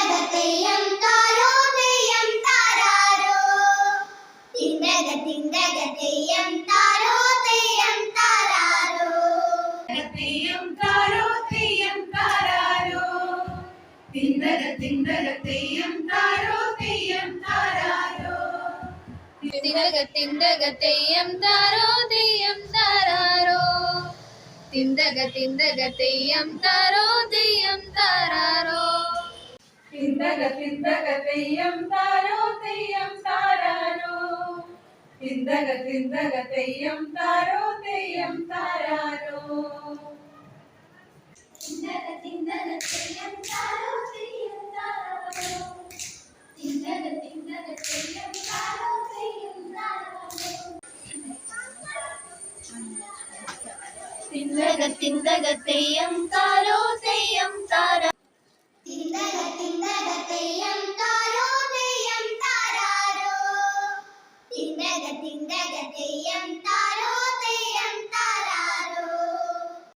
തിന്തക Theyyam താരോ Theyyam താരാരോ. തിന്തക തിന്തക Theyyam താരോ Theyyam താരാരോ. Theyyam താരോ Theyyam താരാരോ. തിന്തക തിന്തക Theyyam താരോ Theyyam താരാരോ. തിന്തക തിന്തക Theyyam താരോ Theyyam താരാരോ. തിന്തക തിന്തക Theyyam താരോ Theyyam താരാരോ. തിന്തക തിന്തക Theyyam താരോ Theyyam താരാരോ. തിന്തക തിന്തക Theyyam താരോ Theyyam താരാരോ. തിന്തക തിന്തക Theyyam താരോ Theyyam താരാരോ. തിന്തക തിന്തക Theyyam താരോ Theyyam താരാരോ. തിന്തക തിന്തക Theyyam താരോ Theyyam താരാരോ. തിന്തക തിന്തക Theyyam താരോ Theyyam താരാരോ. തിന്തക തിന്തക Theyyam